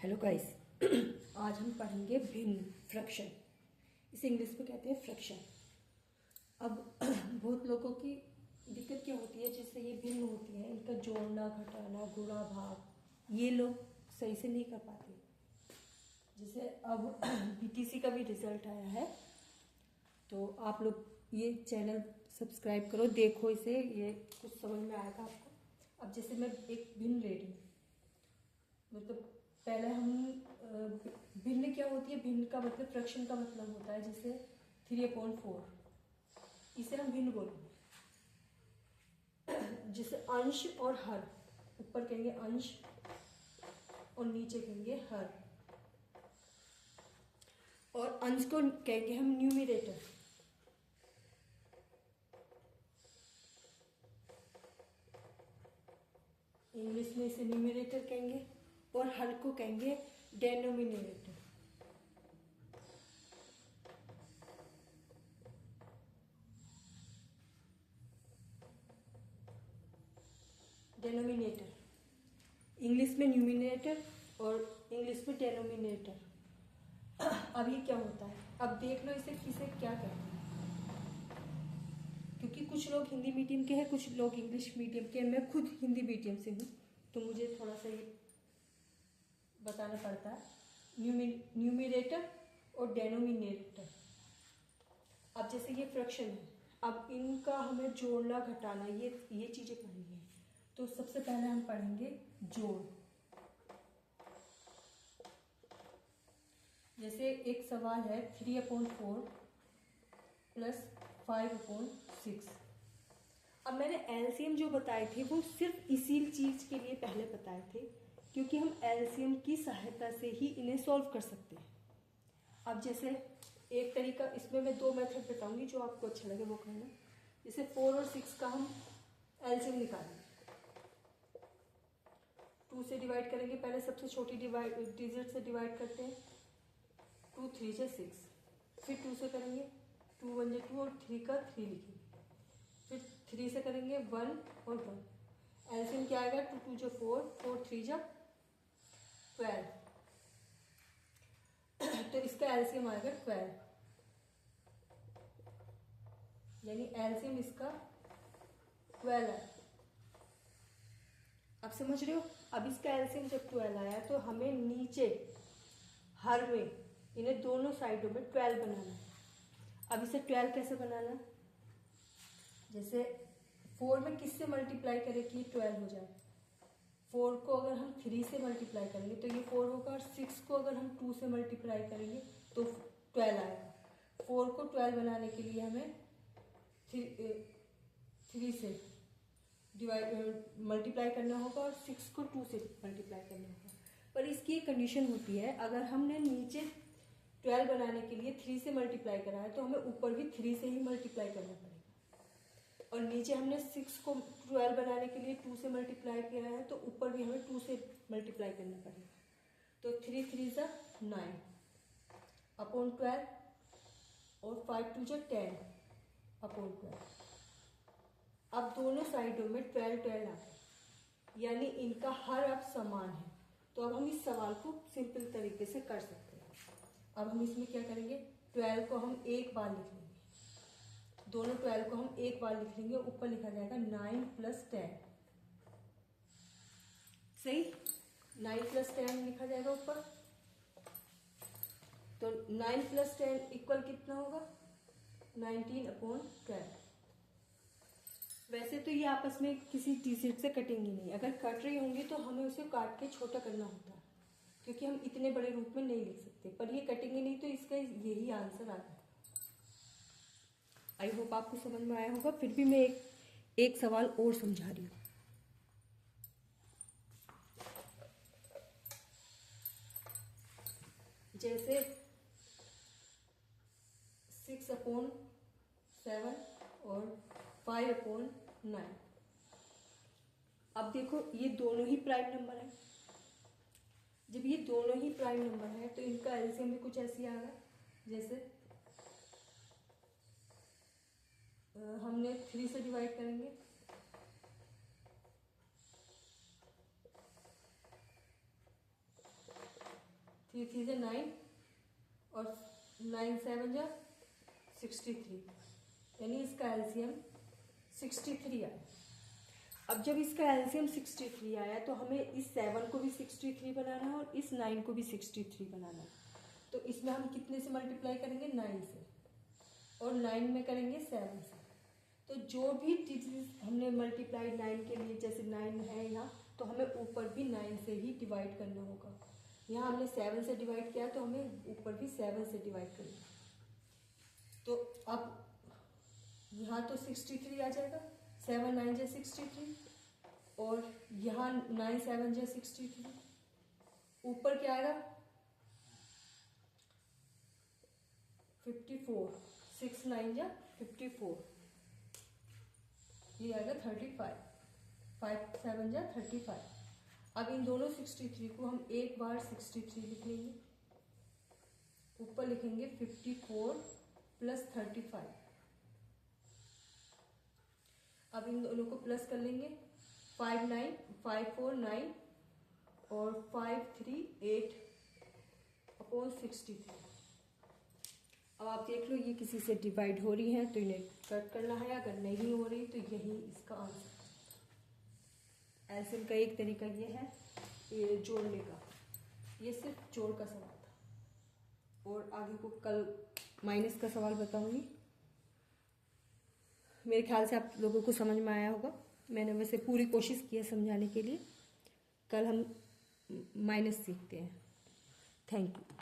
Hello guys. आज हम पढ़ेंगे भिन्न फ्रैक्शन। इसे इंग्लिश में कहते हैं फ्रैक्शन। अब बहुत लोगों की दिक्कत क्या होती है, जिससे ये भिन्न होती है, इनका जोड़ना घटाना गुणा भाग ये लोग सही से नहीं कर पाते। जैसे अब बीटीसी का भी रिजल्ट आया है, तो आप लोग ये चैनल सब्सक्राइब करो, देखो इसे, ये कुछ समझ में आएगा आपको। अब जैसे मैं एक भिन्न ले रही हूँ, मतलब पहले हम भिन्न क्या होती है, भिन्न का मतलब फ्रैक्शन का मतलब होता है, जैसे 3/4 इसे हम भिन्न बोलेंगे। जैसे अंश और हर, ऊपर कहेंगे अंश और नीचे कहेंगे हर, और अंश को कहेंगे हम न्यूमिरेटर। इंग्लिश में इसे न्यूमिरेटर कहेंगे, और हर को कहेंगे डेनोमिनेटर। डेनोमिनेटर इंग्लिश में न्यूमिनेटर और इंग्लिश में डेनोमिनेटर। अब ये क्या होता है, अब देख लो इसे किसे क्या कहते हैं, क्योंकि कुछ लोग हिंदी मीडियम के हैं, कुछ लोग इंग्लिश मीडियम के हैं। मैं खुद हिंदी मीडियम से हूँ, तो मुझे थोड़ा सा ये बताना पड़ता है। न्यूमिरेटर और डेनोमिनेटर। अब जैसे ये फ्रैक्शन है, अब इनका हमें जोड़ना घटाना ये चीजें पढ़नी है। तो सबसे पहले हम पढ़ेंगे जोड़। जैसे एक सवाल है 3/4 प्लस 5/6। अब मैंने एलसीएम जो बताए थे वो सिर्फ इसी चीज के लिए पहले बताए थे, क्योंकि हम एलसीएम की सहायता से ही इन्हें सॉल्व कर सकते हैं। अब जैसे एक तरीका, इसमें मैं 2 मेथड बताऊंगी, जो आपको अच्छा लगे वो करना। जैसे 4 और 6 का हम एलसीएम निकालेंगे, 2 से डिवाइड करेंगे, पहले सबसे छोटी डिजिट से डिवाइड करते हैं, 2 3 से 6, फिर 2 से करेंगे, 2 1 2 और 3 का 3 लिखेंगे, फिर 3 से करेंगे 1 और 1। एलसीएम क्या आएगा, 2 2 4, 4 3 12। तो इसका एलसीएम आएगा 12, यानी एलसीएम इसका 12 है। अब समझ रहे हो। अब इसका एलसीएम जब 12 आया, तो हमें नीचे हर में इन्हें दोनों साइडों में 12 बनाना है। अब इसे 12 कैसे बनाना, जैसे 4 में किससे मल्टीप्लाई करें कि 12 हो जाए। 4 को अगर हम 3 से मल्टीप्लाई करेंगे तो ये 4 होगा, और 6 को अगर हम 2 से मल्टीप्लाई करेंगे तो 12 आएगा। 4 को 12 बनाने के लिए हमें 3 से मल्टीप्लाई करना होगा, और 6 को 2 से मल्टीप्लाई करना होगा। पर इसकी एक कंडीशन होती है, अगर हमने नीचे 12 बनाने के लिए 3 से मल्टीप्लाई करा है, तो हमें ऊपर भी 3 से ही मल्टीप्लाई करना पड़ेगा। और नीचे हमने 6 को 12 बनाने के लिए 2 से मल्टीप्लाई किया है, तो ऊपर भी हमें 2 से मल्टीप्लाई करना पड़ेगा। तो 3 3 9 अपॉन 12, और 5 2 10 अपॉन 12। अब दोनों साइडों में 12 12 आ गए, यानी इनका हर अब समान है। तो अब हम इस सवाल को सिंपल तरीके से कर सकते हैं। अब हम इसमें क्या करेंगे, 12 को हम एक बार लिख लेंगे, दोनों 12 को हम एक बार लिख लेंगे। ऊपर लिखा जाएगा 9 + 10, सही, 9 + 10 लिखा जाएगा ऊपर। तो 9 + 10 इक्वल कितना होगा, 19/12। वैसे तो ये आपस में किसी डिजिट से कटेंगी नहीं, अगर कट रही होंगी तो हमें उसे काट के छोटा करना होता है, क्योंकि हम इतने बड़े रूप में नहीं लिख सकते। पर ये कटेंगे नहीं, तो इसका यही आंसर आता है। आई होप आपको समझ में आया होगा। फिर भी मैं एक सवाल और समझा रही हूँ। जैसे 6/7 और 5/9। अब देखो ये दोनों ही प्राइम नंबर है। जब ये दोनों ही प्राइम नंबर है, तो इनका एलसीएम भी कुछ ऐसी आ रहा है, जैसे हमने 3 से डिवाइड करेंगे, 3 3 से 9 और 9 7 जा 63, यानी इसका एलसीएम 63 आया। अब जब इसका एलसीएम 63 आया तो हमें इस 7 को भी 63 बनाना है और इस 9 को भी 63 बनाना है। तो इसमें हम कितने से मल्टीप्लाई करेंगे? 9 से, और 9 में करेंगे 7 से। तो जो भी चीज़ हमने मल्टीप्लाई 9 के लिए, जैसे 9 है यहाँ, तो हमें ऊपर भी 9 से ही डिवाइड करना होगा। यहाँ हमने 7 से डिवाइड किया तो हमें ऊपर भी 7 से डिवाइड करना है। तो अब यहाँ तो 63 आ जाएगा, 7 9 जा 63, और यहाँ 9 7 जा 63, ऊपर क्या आएगा? 54, 6 9 जा 54, ये आएगा 35, 5 7 जा 35। अब इन दोनों 63 को हम एक बार 63 लिख लेंगे, ऊपर लिखेंगे 54 प्लस 35। अब इन दोनों को प्लस कर लेंगे, 5 9 5 4 9 और 5 3 8 अपॉन 63। अब आप देख लो ये किसी से डिवाइड हो रही है तो इन्हें कट करना है, अगर नहीं हो रही तो यही इसका आंसर। एलसीएम का एक तरीका ये है ये जोड़ने का, ये सिर्फ जोड़ का सवाल था, और आगे को कल माइनस का सवाल बताऊंगी। मेरे ख्याल से आप लोगों को समझ में आया होगा, मैंने वैसे पूरी कोशिश की है समझाने के लिए। कल हम माइनस सीखते हैं। Thank you.